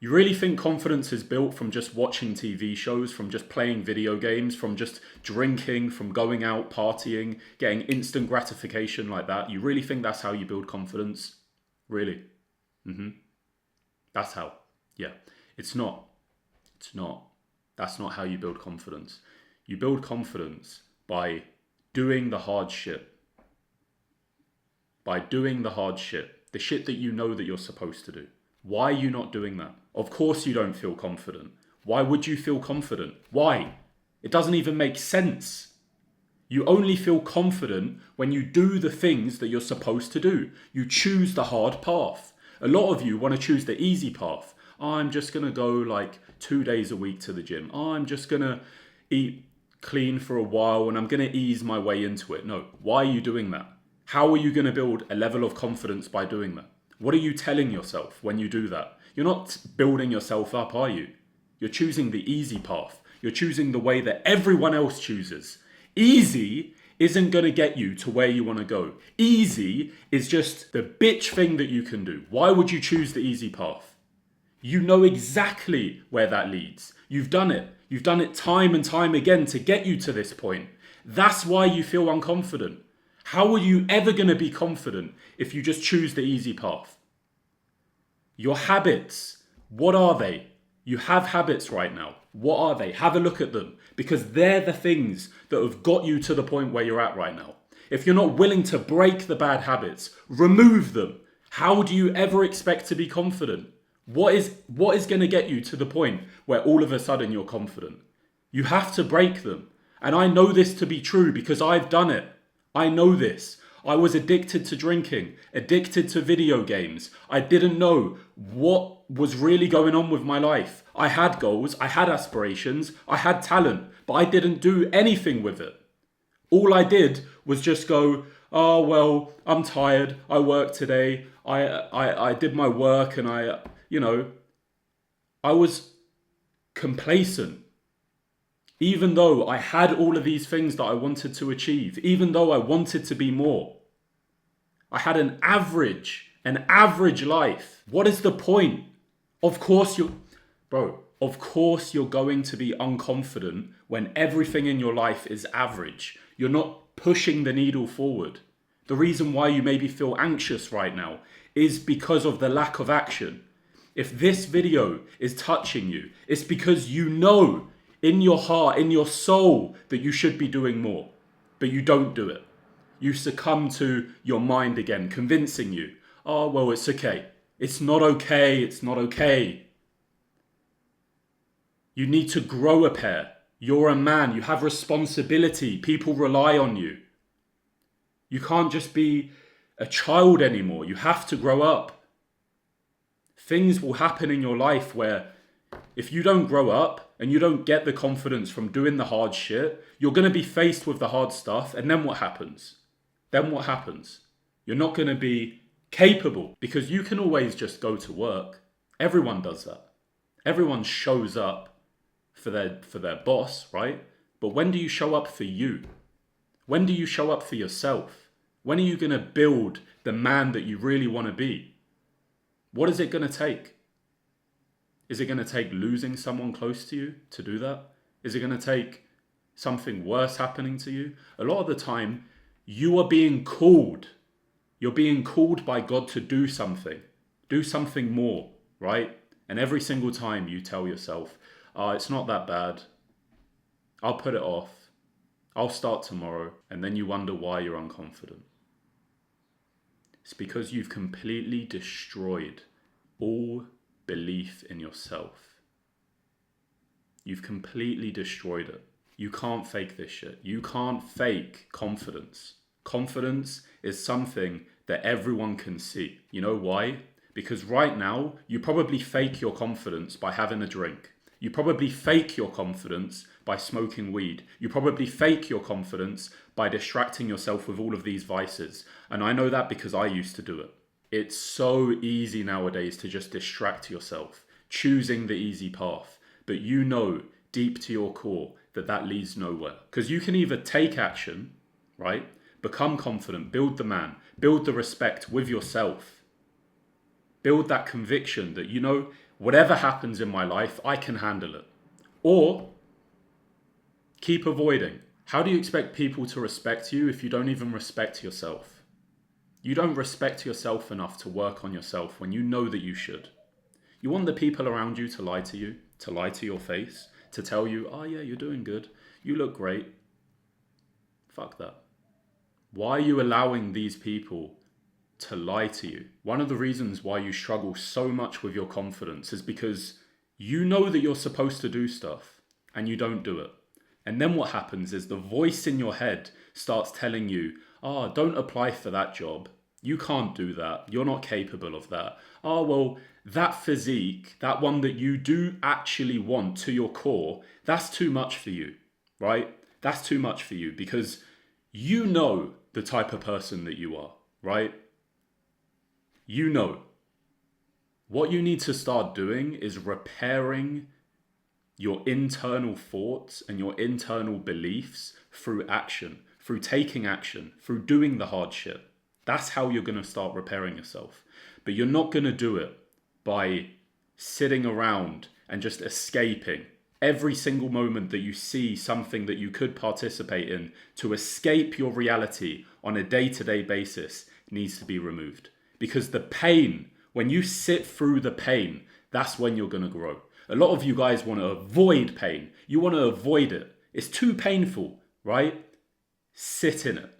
You really think confidence is built from just watching TV shows, from just playing video games, from just drinking, from going out, partying, getting instant gratification like that? You really think that's how you build confidence? Really? That's how. Yeah. It's not. It's not. That's not how you build confidence. You build confidence by doing the hard shit. By doing the hard shit. The shit that you know that you're supposed to do. Why are you not doing that? Of course you don't feel confident. Why would you feel confident? Why? It doesn't even make sense. You only feel confident when you do the things that you're supposed to do. You choose the hard path. A lot of you want to choose the easy path. I'm just going to go like 2 days a week to the gym. I'm just going to eat clean for a while and I'm going to ease my way into it. No, why are you doing that? How are you going to build a level of confidence by doing that? What are you telling yourself when you do that? You're not building yourself up, are you? You're choosing the easy path. You're choosing the way that everyone else chooses. Easy isn't going to get you to where you want to go. Easy is just the bitch thing that you can do. Why would you choose the easy path? You know exactly where that leads. You've done it. You've done it time and time again to get you to this point. That's why you feel unconfident. How are you ever going to be confident if you just choose the easy path? Your habits, what are they? You have habits right now. What are they? Have a look at them, because they're the things that have got you to the point where you're at right now. If you're not willing to break the bad habits, remove them. How do you ever expect to be confident? What is going to get you to the point where all of a sudden you're confident? You have to break them. And I know this to be true because I've done it. I know this. I was addicted to drinking, addicted to video games. I didn't know what was really going on with my life. I had goals, I had aspirations, I had talent, but I didn't do anything with it. All I did was just go, oh, well, I'm tired. I worked today. I did my work and I was complacent. Even though I had all of these things that I wanted to achieve, even though I wanted to be more, I had an average life. What is the point? Of course you're going to be unconfident when everything in your life is average. You're not pushing the needle forward. The reason why you maybe feel anxious right now is because of the lack of action. If this video is touching you, it's because you know in your heart, in your soul, that you should be doing more, but you don't do it. You succumb to your mind again, convincing you, oh, well, it's okay. It's not okay. It's not okay. You need to grow a pair. You're a man. You have responsibility. People rely on you. You can't just be a child anymore. You have to grow up. Things will happen in your life where if you don't grow up and you don't get the confidence from doing the hard shit, you're going to be faced with the hard stuff. And then what happens? You're not going to be capable because you can always just go to work. Everyone does that. Everyone shows up for their boss, right? But when do you show up for you? When do you show up for yourself? When are you going to build the man that you really want to be? What is it going to take? Is it going to take losing someone close to you to do that? Is it going to take something worse happening to you? A lot of the time, you are being called. You're being called by God to do something more, right? And every single time you tell yourself, oh, it's not that bad. I'll put it off. I'll start tomorrow. And then you wonder why you're unconfident. It's because you've completely destroyed all belief in yourself. You've completely destroyed it. You can't fake this shit. You can't fake confidence. Confidence is something that everyone can see. You know why? Because right now, you probably fake your confidence by having a drink. You probably fake your confidence by smoking weed. You probably fake your confidence by distracting yourself with all of these vices. And I know that because I used to do it. It's so easy nowadays to just distract yourself, choosing the easy path. But you know deep to your core that leads nowhere. Because you can either take action, right? Become confident, build the man, build the respect with yourself. Build that conviction that, Whatever happens in my life, I can handle it. Or keep avoiding. How do you expect people to respect you if you don't even respect yourself? You don't respect yourself enough to work on yourself when you know that you should. You want the people around you to lie to you, to lie to your face, to tell you, oh yeah, you're doing good, you look great. Fuck that. Why are you allowing these people to lie to you? One of the reasons why you struggle so much with your confidence is because you know that you're supposed to do stuff and you don't do it. And then what happens is the voice in your head starts telling you, oh, don't apply for that job. You can't do that. You're not capable of that. Oh, well, that physique, that one that you do actually want to your core, that's too much for you, right? That's too much for you because you know the type of person that you are, right? You know. What you need to start doing is repairing your internal thoughts and your internal beliefs through action, through taking action, through doing the hard shit. That's how you're going to start repairing yourself. But you're not going to do it by sitting around and just escaping. Every single moment that you see something that you could participate in to escape your reality on a day-to-day basis needs to be removed. Because the pain, when you sit through the pain, that's when you're going to grow. A lot of you guys want to avoid pain. You want to avoid it. It's too painful, right? Sit in it.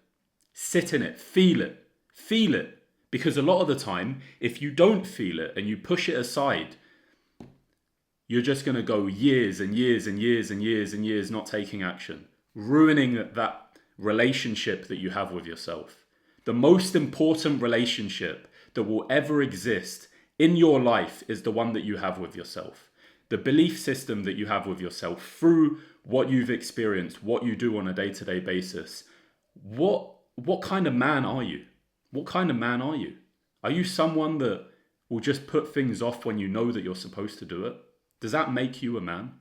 Sit in it. Feel it. Feel it. Because a lot of the time, if you don't feel it and you push it aside, you're just going to go years and years and years and years and years not taking action, ruining that relationship that you have with yourself. The most important relationship that will ever exist in your life is the one that you have with yourself. The belief system that you have with yourself through what you've experienced, what you do on a day-to-day basis. What kind of man are you? What kind of man are you? Are you someone that will just put things off when you know that you're supposed to do it? Does that make you a man?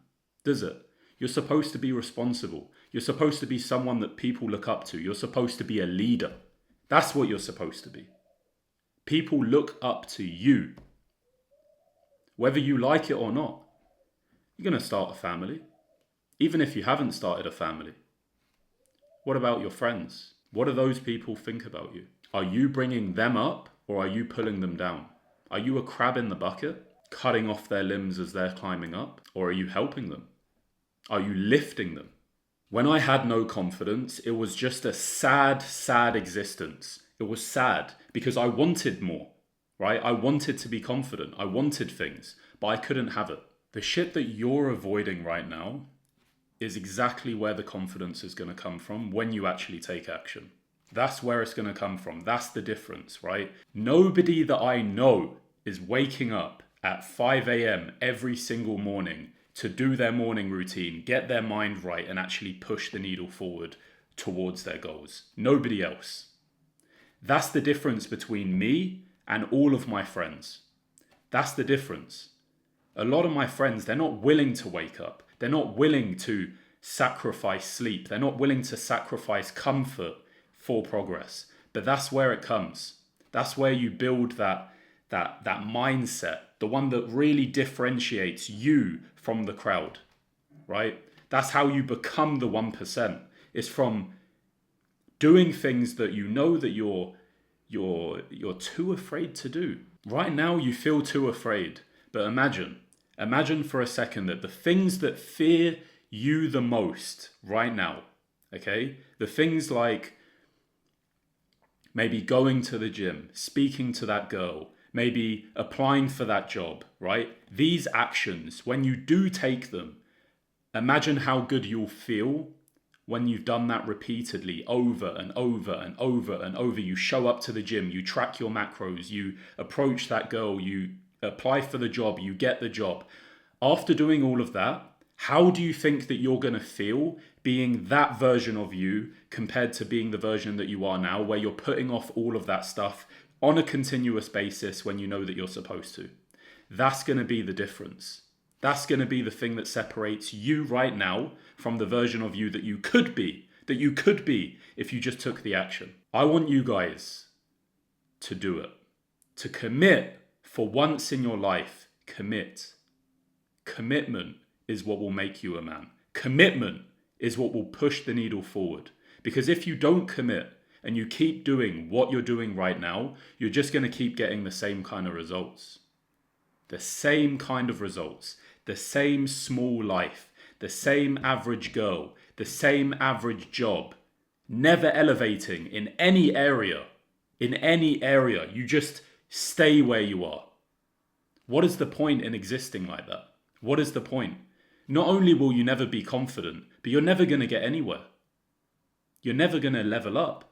Does it? You're supposed to be responsible. You're supposed to be someone that people look up to. You're supposed to be a leader. That's what you're supposed to be. People look up to you. Whether you like it or not. You're going to start a family. Even if you haven't started a family. What about your friends? What do those people think about you? Are you bringing them up or are you pulling them down? Are you a crab in the bucket, cutting off their limbs as they're climbing up? Or are you helping them? Are you lifting them? When I had no confidence, it was just a sad, sad existence. It was sad because I wanted more, right? I wanted to be confident. I wanted things, but I couldn't have it. The shit that you're avoiding right now is exactly where the confidence is going to come from when you actually take action. That's where it's going to come from. That's the difference, right? Nobody that I know is waking up at 5 a.m. every single morning to do their morning routine, get their mind right, and actually push the needle forward towards their goals. Nobody else. That's the difference between me and all of my friends. That's the difference. A lot of my friends, they're not willing to wake up. They're not willing to sacrifice sleep. They're not willing to sacrifice comfort for progress. But that's where it comes. That's where you build that mindset, the one that really differentiates you from the crowd, right? That's how you become the 1%. It's from doing things that you know that you're too afraid to do. Right now you feel too afraid, but imagine for a second that the things that fear you the most right now, okay? The things like maybe going to the gym, speaking to that girl, maybe applying for that job, right? These actions, when you do take them, imagine how good you'll feel when you've done that repeatedly over and over and over and over. You show up to the gym, you track your macros, you approach that girl, you apply for the job, you get the job. After doing all of that, how do you think that you're going to feel being that version of you compared to being the version that you are now, where you're putting off all of that stuff on a continuous basis when you know that you're supposed to? That's going to be the difference. That's going to be the thing that separates you right now from the version of you that you could be if you just took the action. I want you guys to do it, to commit for once in your life. Commit. Commitment is what will make you a man. Commitment is what will push the needle forward. Because if you don't commit and you keep doing what you're doing right now, you're just going to keep getting the same kind of results. The same kind of results. The same small life. The same average girl. The same average job. Never elevating in any area. In any area. You just stay where you are. What is the point in existing like that? What is the point? Not only will you never be confident, but you're never going to get anywhere. You're never going to level up.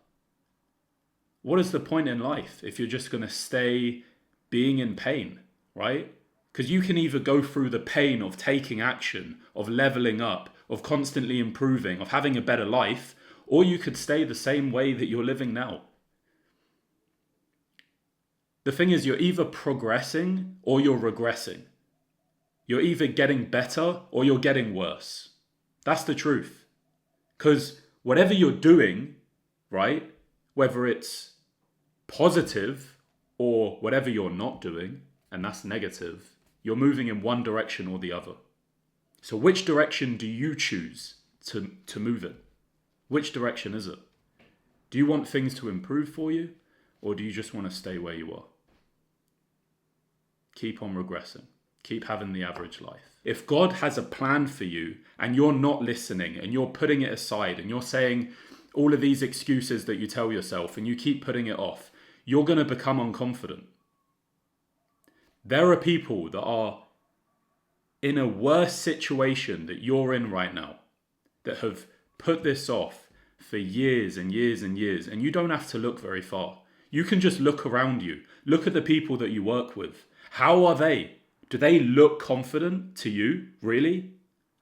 What is the point in life if you're just going to stay being in pain, right? Because you can either go through the pain of taking action, of leveling up, of constantly improving, of having a better life, or you could stay the same way that you're living now. The thing is, you're either progressing or you're regressing. You're either getting better or you're getting worse. That's the truth. Because whatever you're doing, right, whether it's positive or whatever you're not doing, and that's negative, you're moving in one direction or the other. So which direction do you choose to move in? Which direction is it? Do you want things to improve for you, or do you just want to stay where you are? Keep on regressing. Keep having the average life. If God has a plan for you and you're not listening and you're putting it aside and you're saying all of these excuses that you tell yourself and you keep putting it off, you're going to become unconfident. There are people that are in a worse situation that you're in right now that have put this off for years and years and years, and you don't have to look very far. You can just look around you. Look at the people that you work with. How are they? Do they look confident to you, really?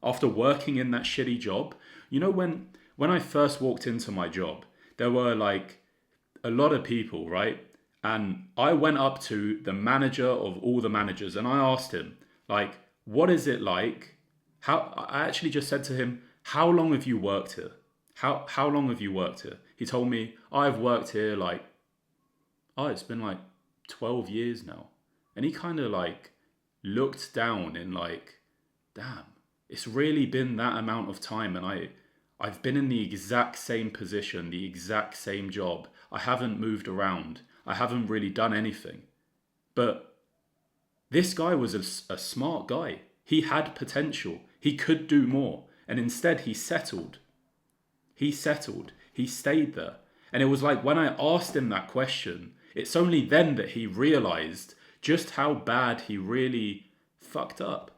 After working in that shitty job? You know, when I first walked into my job, there were like a lot of people, right? And I went up to the manager of all the managers and I asked him, like, what is it like? I actually just said to him, how long have you worked here? How long have you worked here? He told me, I've worked here like, it's been like 12 years now. And he kind of like looked down in like, damn, it's really been that amount of time. And I've been in the exact same position, the exact same job. I haven't moved around. I haven't really done anything. But this guy was a smart guy. He had potential. He could do more. And instead he settled. He settled. He stayed there. And it was like when I asked him that question, it's only then that he realized just how bad he really fucked up.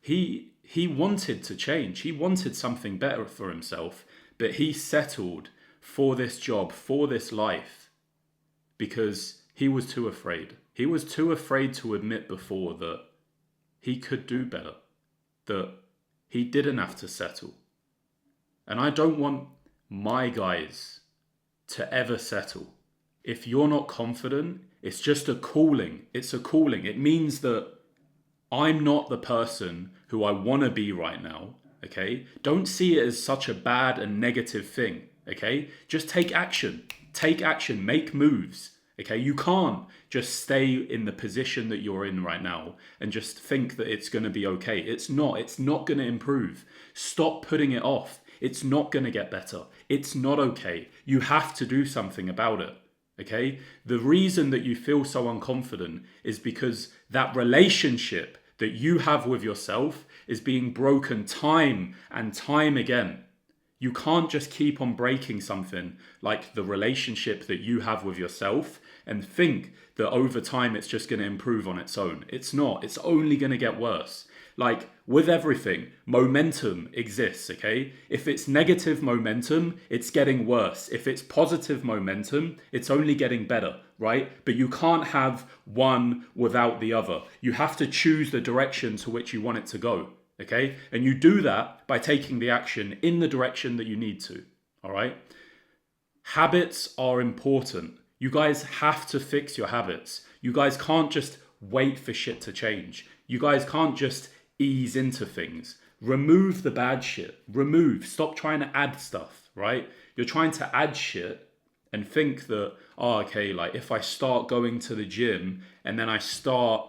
He wanted to change. He wanted something better for himself, but he settled for this job, for this life, because he was too afraid. He was too afraid to admit before that he could do better, that he didn't have to settle. And I don't want my guys to ever settle. If you're not confident, it's just a calling. It's a calling. It means that I'm not the person who I want to be right now, okay? Don't see it as such a bad and negative thing, okay? Just take action. Take action. Make moves, okay? You can't just stay in the position that you're in right now and just think that it's going to be okay. It's not. It's not going to improve. Stop putting it off. It's not going to get better. It's not okay. You have to do something about it. Okay? The reason that you feel so unconfident is because that relationship that you have with yourself is being broken time and time again. You can't just keep on breaking something like the relationship that you have with yourself and think that over time it's just going to improve on its own. It's not. It's only going to get worse. Like with everything, momentum exists, okay? If it's negative momentum, it's getting worse. If it's positive momentum, it's only getting better, right? But you can't have one without the other. You have to choose the direction to which you want it to go, okay? And you do that by taking the action in the direction that you need to, all right? Habits are important. You guys have to fix your habits. You guys can't just wait for shit to change. You guys can't just ease into things. Remove the bad shit. Stop trying to add stuff, right? You're trying to add shit and think that, okay, like if I start going to the gym and then I start,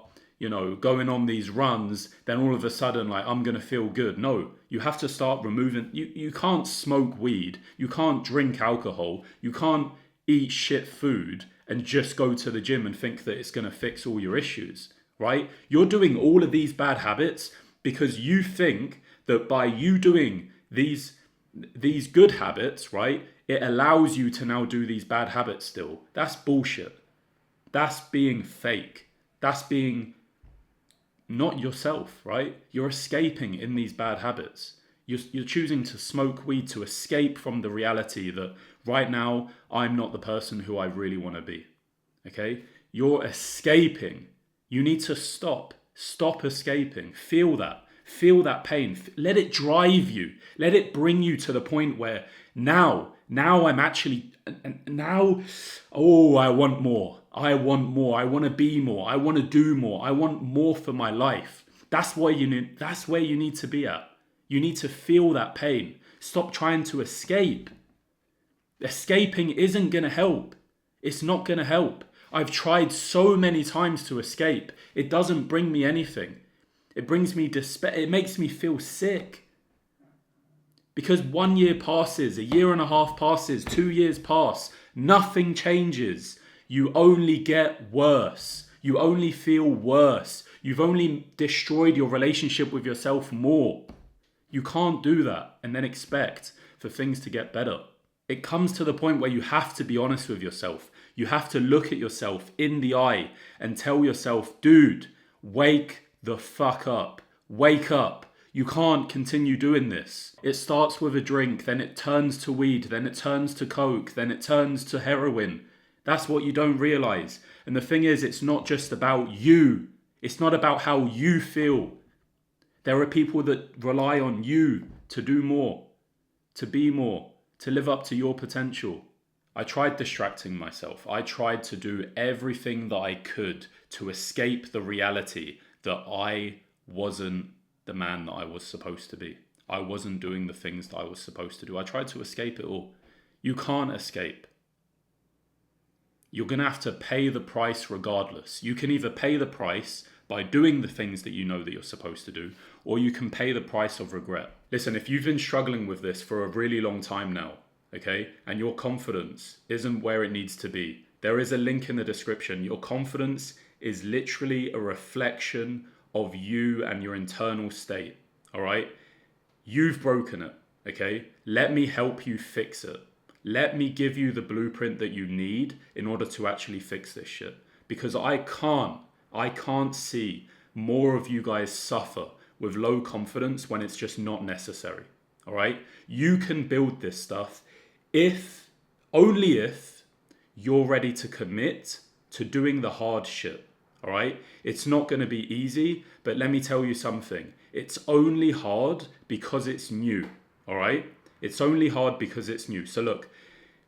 going on these runs, then all of a sudden, like, I'm going to feel good. No, you have to start removing. You can't smoke weed. You can't drink alcohol. You can't eat shit food and just go to the gym and think that it's going to fix all your issues, right? You're doing all of these bad habits because you think that by you doing these good habits, right, it allows you to now do these bad habits still. That's bullshit. That's being fake. That's being not yourself, right? You're escaping in these bad habits. You're choosing to smoke weed to escape from the reality that right now I'm not the person who I really want to be. Okay? You're escaping. You need to stop. Stop escaping. Feel that. Feel that pain. Let it drive you. Let it bring you to the point where now I'm actually, I want more. I want more. I want to be more. I want to do more. I want more for my life. That's where you need to be at. You need to feel that pain. Stop trying to escape. Escaping isn't going to help. It's not going to help. I've tried so many times to escape. It doesn't bring me anything. It brings me despair. It makes me feel sick. Because 1 year passes, a year and a half passes, 2 years pass, nothing changes. You only get worse. You only feel worse. You've only destroyed your relationship with yourself more. You can't do that and then expect for things to get better. It comes to the point where you have to be honest with yourself. You have to look at yourself in the eye and tell yourself, dude, wake the fuck up. Wake up. You can't continue doing this. It starts with a drink, then it turns to weed, then it turns to coke, then it turns to heroin. That's what you don't realize. And the thing is, it's not just about you. It's not about how you feel. There are people that rely on you to do more, to be more, to live up to your potential. I tried distracting myself. I tried to do everything that I could to escape the reality that I wasn't the man that I was supposed to be. I wasn't doing the things that I was supposed to do. I tried to escape it all. You can't escape. You're going to have to pay the price regardless. You can either pay the price by doing the things that you know that you're supposed to do, or you can pay the price of regret. Listen, if you've been struggling with this for a really long time now, okay, and your confidence isn't where it needs to be, there is a link in the description. Your confidence is literally a reflection of you and your internal state, all right? You've broken it, okay? Let me help you fix it. Let me give you the blueprint that you need in order to actually fix this shit. Because I can't see more of you guys suffer with low confidence when it's just not necessary, all right? You can build this stuff only if you're ready to commit to doing the hard shit, all right? It's not going to be easy, but let me tell you something. It's only hard because it's new, all right? It's only hard because it's new. So look,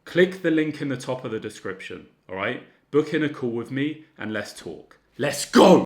click the link in the top of the description, all right? Book in a call with me and let's talk. Let's go!